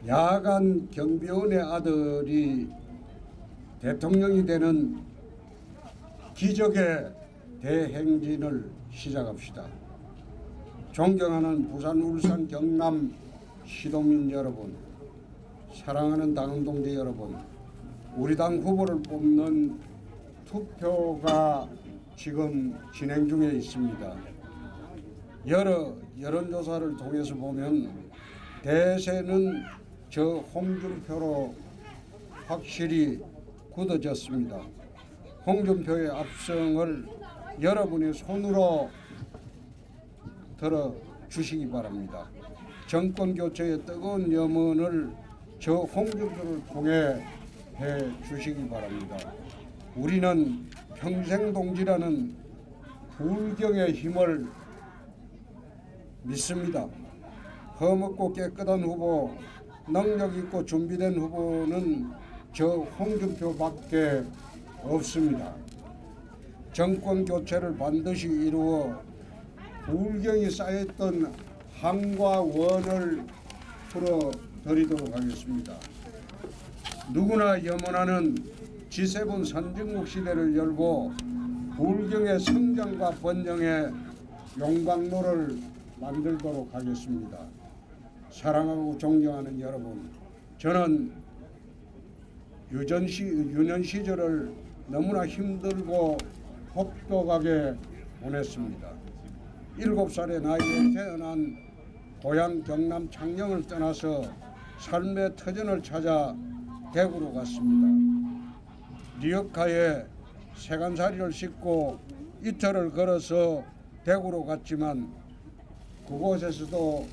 야간 경비원의 아들이 대통령이 되는 기적의 대행진을 시작합시다. 존경하는 부산, 울산, 경남 시도민 여러분, 사랑하는 당원동지 여러분, 우리 당 후보를 뽑는 투표가 지금 진행 중에 있습니다. 여러 여론조사를 통해서 보면 대세는 저 홍준표로 확실히 굳어졌습니다. 홍준표의 압승을 여러분의 손으로 들어주시기 바랍니다. 정권교체의 뜨거운 염원을 저 홍준표를 통해 해주시기 바랍니다. 우리는 평생동지라는 불경의 힘을 믿습니다. 험없고 깨끗한 후보, 능력 있고 준비된 후보는 저 홍준표밖에 없습니다. 정권 교체를 반드시 이루어 불경이 쌓였던 한과 원을 풀어드리도록 하겠습니다. 누구나 염원하는 G7 선진국 시대를 열고 불경의 성장과 번영의 용광로를 만들도록 하겠습니다. 사랑하고 존경하는 여러분, 저는 유년 시절을 너무나 힘들고 혹독하게 보냈습니다. 7살의 나이에 태어난 고향 경남 창녕을 떠나서 삶의 터전을 찾아 대구로 갔습니다. 리어카에 세간살이를 싣고 이틀을 걸어서 대구로 갔지만 그곳에서도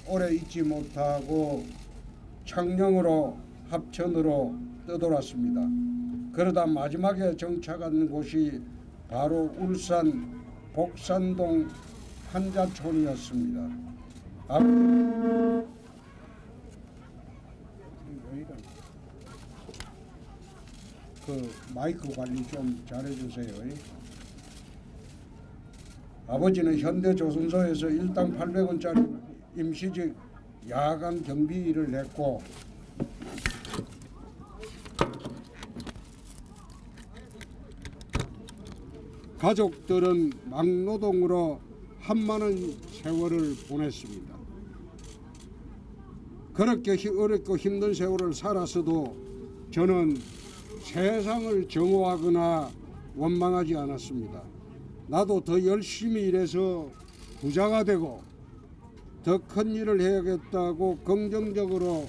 오래 있지 못하고 창녕으로 합천으로 떠돌았습니다. 그러다 마지막에 정착한 곳이 바로 울산 복산동 한자촌이었습니다. 그 마이크 관리 좀 잘해주세요. 아버지는 현대조선소에서 일당 800원짜리 임시직 야간 경비를 냈고 가족들은 막노동으로 10,000원 세월을 보냈습니다. 그렇게 어렵고 힘든 세월을 살았어도 저는 세상을 정오하거나 원망하지 않았습니다. 나도 더 열심히 일해서 부자가 되고 더 큰 일을 해야겠다고 긍정적으로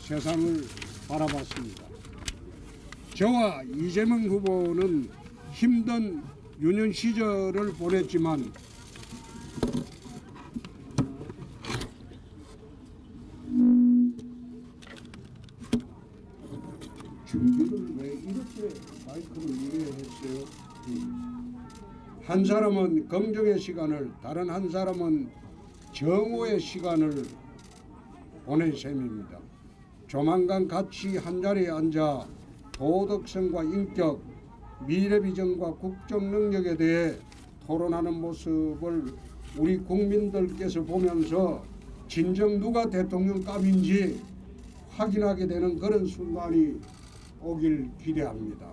세상을 바라봤습니다. 저와 이재명 후보는 힘든 유년 시절을 보냈지만 준비를 왜 이렇게 마이크를 이래 했어요? 한 사람은 긍정의 시간을, 다른 한 사람은 정오의 시간을 보낸 셈입니다. 조만간 같이 한자리에 앉아 도덕성과 인격, 미래 비전과 국정 능력에 대해 토론하는 모습을 우리 국민들께서 보면서 진정 누가 대통령감인지 확인하게 되는 그런 순간이 오길 기대합니다.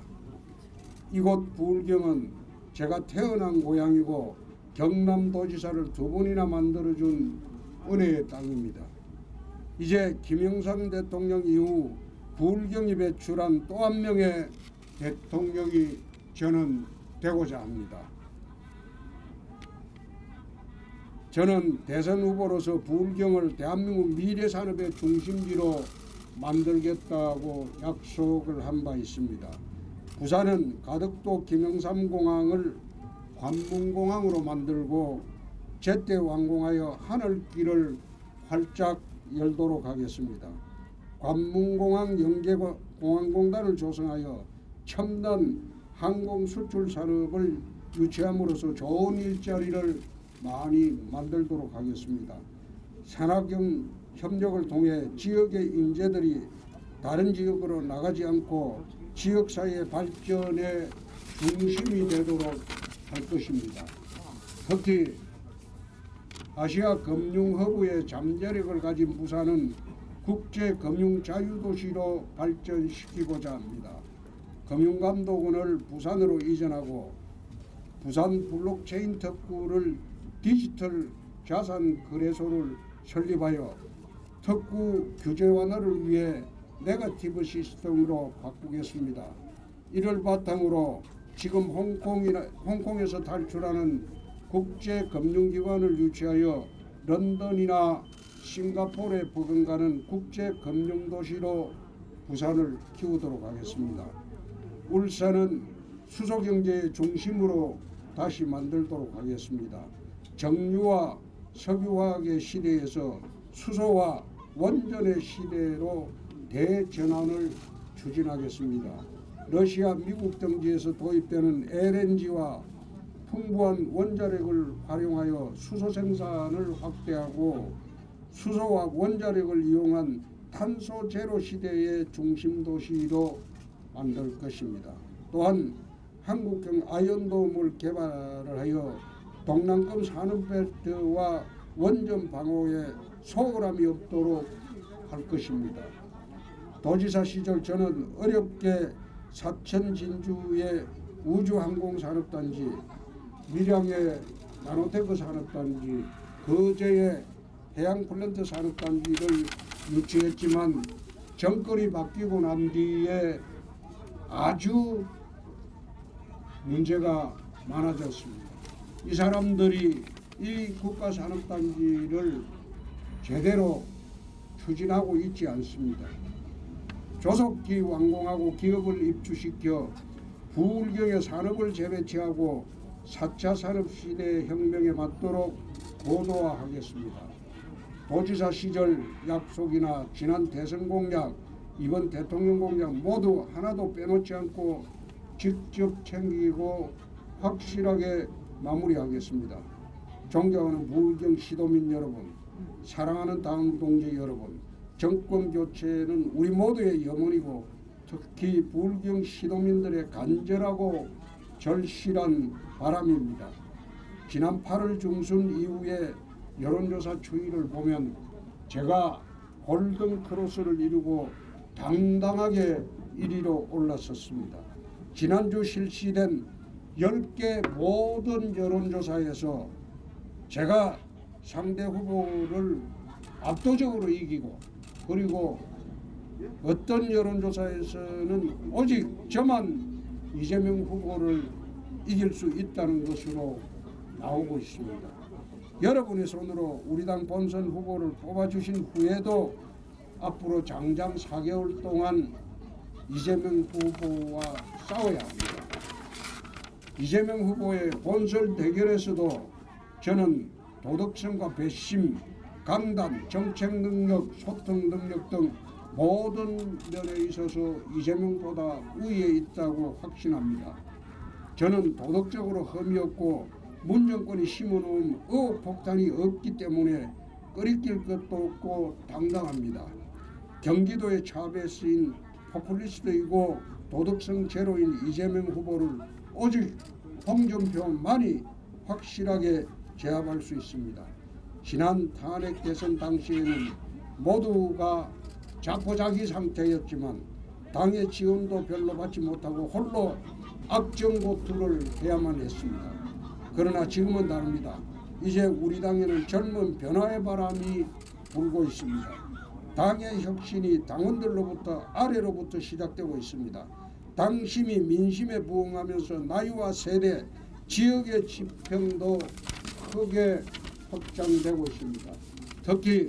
이곳 부울경은 제가 태어난 고향이고 경남도지사를 2번이나 만들어준 은혜의 땅입니다. 이제 김영삼 대통령 이후 부울경이 배출한 또 한 명의 대통령이 저는 되고자 합니다. 저는 대선 후보로서 부울경을 대한민국 미래산업의 중심지로 만들겠다고 약속을 한 바 있습니다. 부산은 가덕도 김영삼공항을 관문공항으로 만들고 제때 완공하여 하늘길을 활짝 열도록 하겠습니다. 관문공항 연계공항공단을 조성하여 첨단 항공수출 산업을 유치함으로써 좋은 일자리를 많이 만들도록 하겠습니다. 산학경 협력을 통해 지역의 인재들이 다른 지역으로 나가지 않고 지역사회의 발전의 중심이 되도록 할 것입니다. 특히 아시아 금융허브의 잠재력을 가진 부산은 국제금융자유도시로 발전시키고자 합니다. 금융감독원을 부산으로 이전하고 부산 블록체인 특구를 디지털 자산 거래소를 설립하여 특구 규제 완화를 위해 네거티브 시스템으로 바꾸겠습니다. 이를 바탕으로 지금 홍콩에서 탈출하는 국제금융기관을 유치하여 런던이나 싱가포르에 버금가는 국제금융도시로 부산을 키우도록 하겠습니다. 울산은 수소경제의 중심으로 다시 만들도록 하겠습니다. 정유와 석유화학의 시대에서 수소와 원전의 시대로 대전환을 추진하겠습니다. 러시아, 미국 등지에서 도입되는 LNG와 풍부한 원자력을 활용하여 수소 생산을 확대하고 수소와 원자력을 이용한 탄소 제로 시대의 중심 도시로 만들 것입니다. 또한 한국형 아이언돔을 개발을 하여 동남권 산업벨트와 원전 방어에 소홀함이 없도록 할 것입니다. 도지사 시절 저는 어렵게 사천 진주의 우주항공산업단지, 밀양의 나노테크 산업단지, 거제의 해양플랜트 산업단지를 유치했지만 정권이 바뀌고 난 뒤에 아주 문제가 많아졌습니다. 이 사람들이 이 국가산업단지를 제대로 추진하고 있지 않습니다. 조속히 완공하고 기업을 입주시켜 부울경의 산업을 재배치하고 4차 산업시대 혁명에 맞도록 고도화하겠습니다. 도지사 시절 약속이나 지난 대선 공약, 이번 대통령 공약 모두 하나도 빼놓지 않고 직접 챙기고 확실하게 마무리하겠습니다. 존경하는 부울경 시도민 여러분, 사랑하는 당 동지 여러분, 정권 교체는 우리 모두의 염원이고 특히 부울경 시도민들의 간절하고 절실한 바람입니다. 지난 8월 중순 이후에 여론조사 추이를 보면 제가 골든크로스를 이루고 당당하게 1위로 올랐었습니다. 지난주 실시된 10개 모든 여론조사에서 제가 상대 후보를 압도적으로 이기고, 그리고 어떤 여론조사에서는 오직 저만 이재명 후보를 이길 수 있다는 것으로 나오고 있습니다. 여러분의 손으로 우리 당 본선 후보를 뽑아주신 후에도 앞으로 장장 4개월 동안 이재명 후보와 싸워야 합니다. 이재명 후보의 본선 대결에서도 저는 도덕성과 배심, 강단, 정책 능력, 소통 능력 등 모든 면에 있어서 이재명보다 우위에 있다고 확신합니다. 저는 도덕적으로 흠이 없고 문정권이 심어놓은 의혹폭탄이 없기 때문에 끓이낄 것도 없고 당당합니다. 경기도의 차별에 쓰인 포퓰리스트이고 도덕성 제로인 이재명 후보를 오직 홍준표만이 확실하게 제압할 수 있습니다. 지난 탄핵 대선 당시에는 모두가 자포자기 상태였지만 당의 지원도 별로 받지 못하고 홀로 악정고투를 해야만 했습니다. 그러나 지금은 다릅니다. 이제 우리 당에는 젊은 변화의 바람이 불고 있습니다. 당의 혁신이 당원들로부터 아래로부터 시작되고 있습니다. 당심이 민심에 부응하면서 나이와 세대, 지역의 지평도 크게 확장되고 있습니다. 특히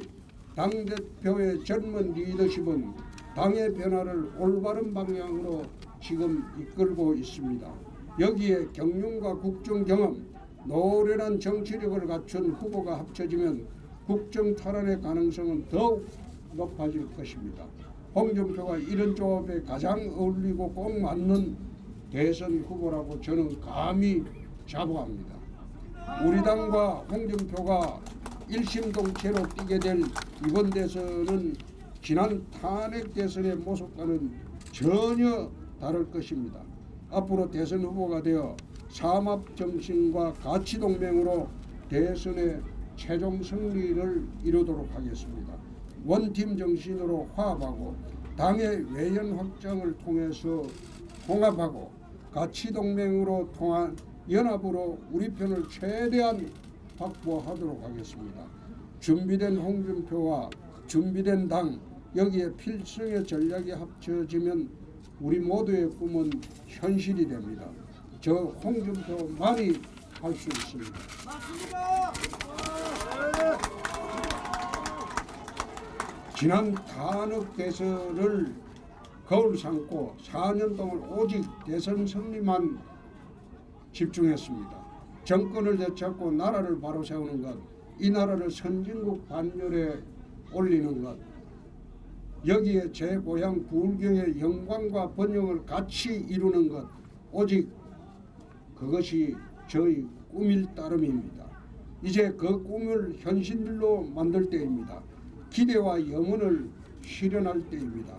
당대표의 젊은 리더십은 당의 변화를 올바른 방향으로 지금 이끌고 있습니다. 여기에 경륜과 국정 경험, 노련한 정치력을 갖춘 후보가 합쳐지면 국정 탈환의 가능성은 더욱 높아질 것입니다. 홍준표가 이런 조합에 가장 어울리고 꼭 맞는 대선 후보라고 저는 감히 자부합니다. 우리 당과 홍준표가 일심동체로 뛰게 될 이번 대선은 지난 탄핵 대선의 모습과는 전혀 다를 것입니다. 앞으로 대선 후보가 되어 삼합정신과 가치동맹으로 대선의 최종 승리를 이루도록 하겠습니다. 원팀 정신으로 화합하고 당의 외연 확장을 통해서 통합하고 가치동맹으로 통한 연합으로 우리 편을 최대한 확보하도록 하겠습니다. 준비된 홍준표와 준비된 당, 여기에 필승의 전략이 합쳐지면 우리 모두의 꿈은 현실이 됩니다. 저 홍준표만이 할 수 있습니다. 지난 탄핵 대선을 거울 삼고 4년 동안 오직 대선 승리만 집중했습니다. 정권을 되찾고 나라를 바로 세우는 것, 이 나라를 선진국 반열에 올리는 것, 여기에 제 고향 부울경의 영광과 번영을 같이 이루는 것, 오직 그것이 저희 꿈일 따름입니다. 이제 그 꿈을 현실로 만들 때입니다. 기대와 염원을 실현할 때입니다.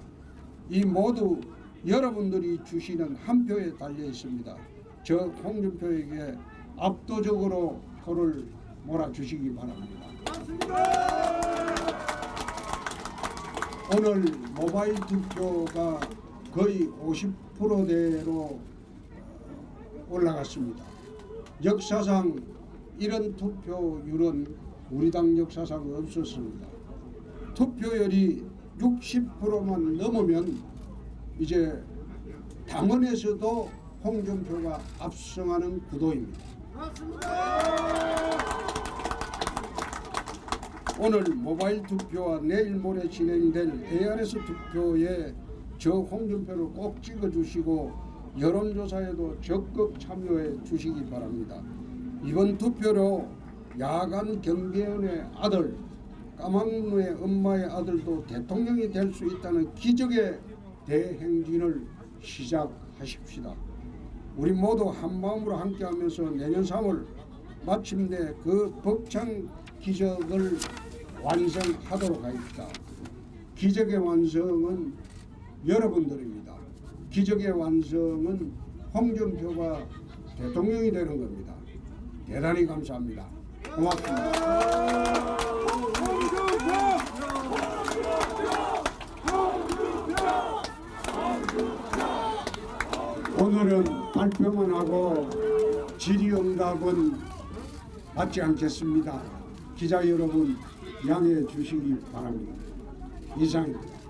이 모두 여러분들이 주시는 한 표에 달려 있습니다. 저 홍준표에게 압도적으로 표를 몰아주시기 바랍니다. 오늘 모바일 투표가 거의 50%대로 올라갔습니다. 역사상 이런 투표율은 우리 당 역사상 없었습니다. 투표율이 60%만 넘으면 이제 당원에서도 홍준표가 압승하는 구도입니다. 오늘 모바일 투표와 내일 모레 진행될 ARS 투표에 저 홍준표를 꼭 찍어주시고 여론조사에도 적극 참여해 주시기 바랍니다. 이번 투표로 야간 경비원의 아들, 까막루의 엄마의 아들도 대통령이 될 수 있다는 기적의 대행진을 시작하십시다. 우리 모두 한마음으로 함께하면서 내년 3월 마침내 그 벅찬 기적을 완성하도록 하십시다. 기적의 완성은 여러분들입니다. 기적의 완성은 홍준표가 대통령이 되는 겁니다. 대단히 감사합니다. 고맙습니다. 오늘은 발표만 하고 질의응답은 받지 않겠습니다. 기자 여러분 양해해 주시기 바랍니다. 이상입니다.